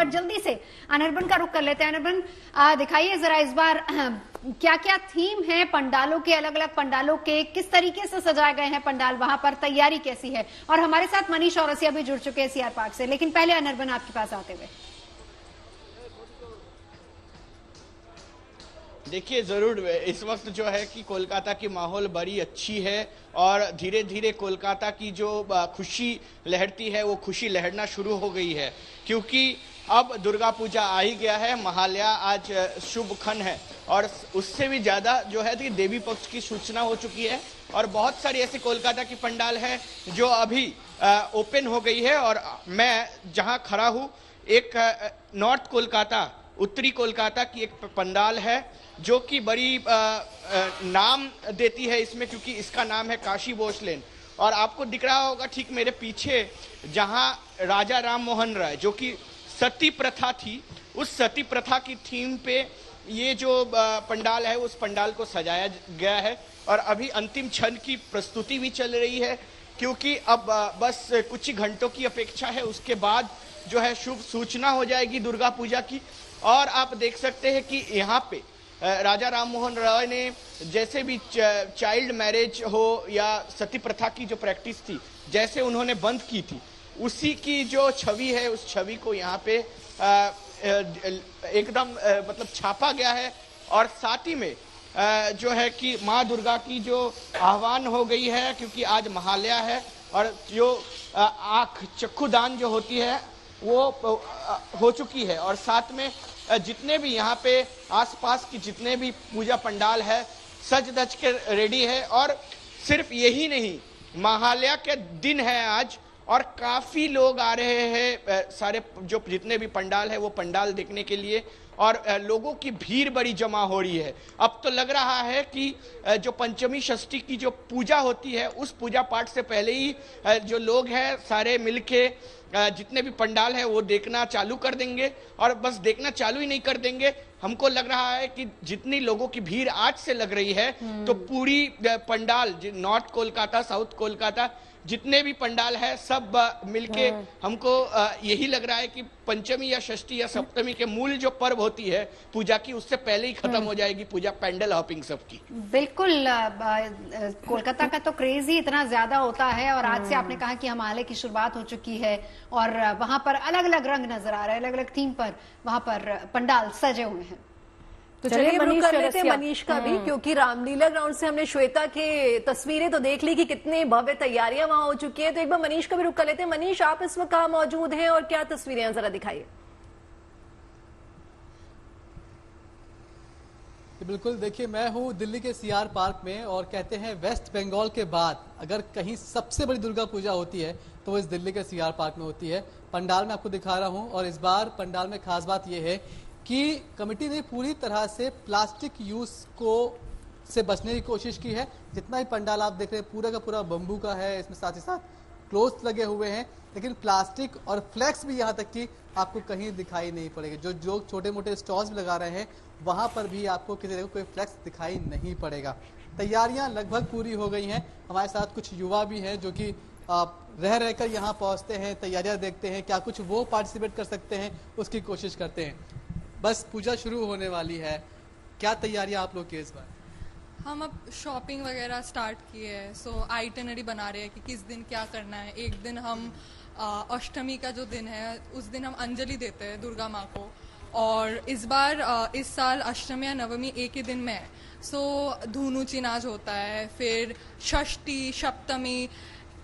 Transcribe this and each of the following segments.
But जल्दी से अनिर्बन का रुख कर लेते हैं। अनिर्बन, दिखाइए जरा इस बार क्या क्या थीम है पंडालों के, अलग अलग पंडालों के, किस तरीके से सजाए गए हैं पंडाल, वहां पर तैयारी कैसी है। और हमारे साथ मनीष औरसिया भी जुड़ चुके हैं सीआर पार्क से, लेकिन पहले अनिर्बन आपके पास आते हुए। देखिए, ज़रूर इस वक्त जो है कि कोलकाता की माहौल बड़ी अच्छी है और धीरे धीरे कोलकाता की जो खुशी लहरती है वो खुशी लहरना शुरू हो गई है, क्योंकि अब दुर्गा पूजा आ ही गया है। महालया आज शुभ खन है और उससे भी ज़्यादा जो है कि देवी पक्ष की सूचना हो चुकी है और बहुत सारी ऐसी कोलकाता की पंडाल है जो अभी ओपन हो गई है। और मैं जहाँ खड़ा हूँ, एक नॉर्थ कोलकाता, उत्तरी कोलकाता की एक पंडाल है जो कि बड़ी नाम देती है इसमें, क्योंकि इसका नाम है काशी भोसलेन। और आपको दिख रहा होगा ठीक मेरे पीछे, जहां राजा राम मोहन राय, जो कि सती प्रथा थी, उस सती प्रथा की थीम पे ये जो पंडाल है उस पंडाल को सजाया गया है। और अभी अंतिम क्षण की प्रस्तुति भी चल रही है, क्योंकि अब बस कुछ ही घंटों की अपेक्षा है, उसके बाद जो है शुभ सूचना हो जाएगी दुर्गा पूजा की। और आप देख सकते हैं कि यहाँ पे राजा राम मोहन राय ने जैसे भी चाइल्ड मैरिज हो या सती प्रथा की जो प्रैक्टिस थी, जैसे उन्होंने बंद की थी, उसी की जो छवि है उस छवि को यहाँ पे एकदम मतलब छापा गया है। और साथ ही में जो है कि माँ दुर्गा की जो आह्वान हो गई है, क्योंकि आज महालया है और जो आँख चक्षुदान जो होती है वो हो चुकी है। और साथ में जितने भी यहाँ पे आसपास की जितने भी पूजा पंडाल है सज धज के रेडी है। और सिर्फ यही नहीं, महालया के दिन है आज और काफी लोग आ रहे हैं सारे जो जितने भी पंडाल है वो पंडाल देखने के लिए, और लोगों की भीड़ बड़ी जमा हो रही है। अब तो लग रहा है कि जो पंचमी षष्ठी की जो पूजा होती है उस पूजा पाठ से पहले ही जो लोग हैं सारे मिलके जितने भी पंडाल है वो देखना चालू कर देंगे। और बस देखना चालू ही नहीं कर देंगे, हमको लग रहा है कि जितनी लोगों की भीड़ आज से लग रही है तो पूरी पंडाल नॉर्थ कोलकाता, साउथ कोलकाता, जितने भी पंडाल है सब मिलके हमको यही लग रहा है कि पंचमी या षष्ठी या सप्तमी के मूल जो पर्व होती है पूजा की, उससे पहले ही खत्म हो जाएगी पूजा, पैंडल हॉपिंग सबकी। बिल्कुल, कोलकाता का तो क्रेज ही इतना ज्यादा होता है। और आज से आपने कहा कि महालय की शुरुआत हो चुकी है और वहां पर अलग अलग रंग नजर आ रहे हैं, अलग अलग थीम पर वहां पर पंडाल सजे हुए हैं। तो चलिए मनीष कर लेते हैं मनीष का भी, क्योंकि रामलीला ग्राउंड से हमने श्वेता के तस्वीरें तो देख ली कि कितने भव्य तैयारियां वहां हो चुकी हैं। तो एक बार मनीष का भी रुक कर लेते हैं। मनीष, आप इस वक्त कहाँ मौजूद हैं और क्या तस्वीरें हैं, जरा दिखाइए। बिल्कुल, देखिए मैं हूँ दिल्ली के सीआर पार्क में और कहते हैं वेस्ट बंगाल के बाद अगर कहीं सबसे बड़ी दुर्गा पूजा होती है तो वो इस दिल्ली के सीआर पार्क में होती है। पंडाल में आपको दिखा रहा हूँ और इस बार पंडाल में खास बात यह है कि कमेटी ने पूरी तरह से प्लास्टिक यूज को से बचने की कोशिश की है। जितना भी पंडाल आप देख रहे हैं पूरा का पूरा बम्बू का है, इसमें साथ ही साथ क्लोथ लगे हुए हैं, लेकिन प्लास्टिक और फ्लेक्स भी यहाँ तक कि आपको कहीं दिखाई नहीं पड़ेगा। जो छोटे मोटे स्टॉल्स भी लगा रहे हैं वहां पर भी आपको किसी तरह का कोई फ्लेक्स दिखाई नहीं पड़ेगा। तैयारियां लगभग पूरी हो गई हैं। हमारे साथ कुछ युवा भी हैं जो कि रह रहकर यहाँ पहुँचते हैं, तैयारियां देखते हैं, क्या कुछ वो पार्टिसिपेट कर सकते हैं उसकी कोशिश करते हैं। बस पूजा शुरू होने वाली है, क्या तैयारियां आप लोग की इस बार? हम अब शॉपिंग वगैरह स्टार्ट किए हैं, सो आइटनरी बना रहे हैं कि किस दिन क्या करना है। एक दिन हम अष्टमी का जो दिन है उस दिन हम अंजलि देते हैं दुर्गा माँ को, और इस बार इस साल अष्टमी या नवमी एक ही दिन में है, सो धूनुची नाच होता है। फिर षष्ठी, सप्तमी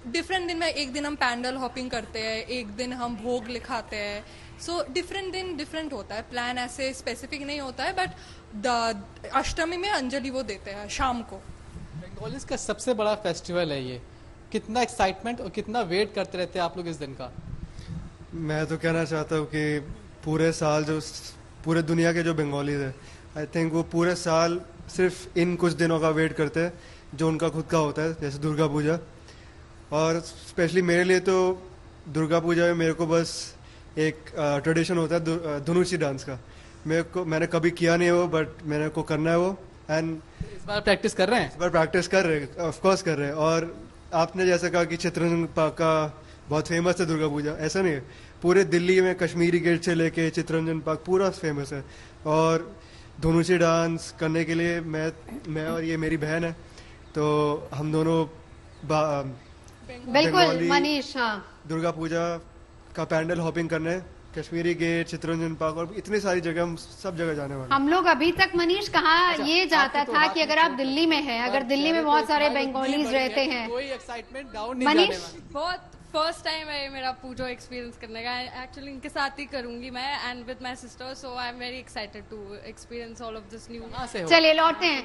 डिफरेंट दिन में, एक दिन हम पैंडल हॉपिंग करते हैं, एक दिन हम भोग लिखाते हैं। सो डिफरेंट दिन डिफरेंट होता है, प्लान ऐसे स्पेसिफिक नहीं होता है, बट अष्टमी में अंजलि वो देते हैं शाम को। बंगालीज का सबसे बड़ा फेस्टिवल है ये, कितना एक्साइटमेंट और कितना वेट करते रहते हैं आप लोग इस दिन का? मैं तो कहना चाहता हूँ कि पूरे साल जो पूरे दुनिया के जो बंगालीज है, आई थिंक वो पूरे साल सिर्फ इन कुछ दिनों का वेट करते हैं जो उनका खुद का होता है, जैसे दुर्गा पूजा। और स्पेशली मेरे लिए तो दुर्गा पूजा में मेरे को बस एक ट्रेडिशन होता है धनुषी डांस का। मैंने कभी किया नहीं वो, बट मेरे को करना है वो। एंड इस बार प्रैक्टिस कर रहे हैं? इस बार प्रैक्टिस कर रहे हैं, ऑफ कोर्स कर रहे हैं। और आपने जैसे कहा कि चित्ररंग का बहुत फेमस है दुर्गा पूजा, ऐसा नहीं है, पूरे दिल्ली में कश्मीरी गेट से लेके चित्तरंजन पार्क पूरा फेमस है। और धनुषी डांस करने के लिए मैं और ये मेरी बहन है, तो हम दोनों बिल्कुल बंगाली मनीष। हाँ, दुर्गा पूजा का पैंडल हॉपिंग करने कश्मीरी गेट, चित्तरंजन पार्क और इतनी सारी जगह, हम सब जगह जाने वाले हैं। हम लोग अभी तक मनीष कहा ये जाता आपकी तो था बात कि अगर आप दिल्ली में हैं, अगर दिल्ली में बहुत सारे बंगालीज रहते हैं, कोई एक्साइटमेंट डाउन नहीं मनीष जाने वाली। बहुत फर्स्ट टाइम है मेरा पूजो एक्सपीरियंस करने का। एक्चुअली इनके साथ ही करूंगी मैं and with my sister, so I am very excited to experience all of this new. कहाँ से हो? चलिए लौटते हैं।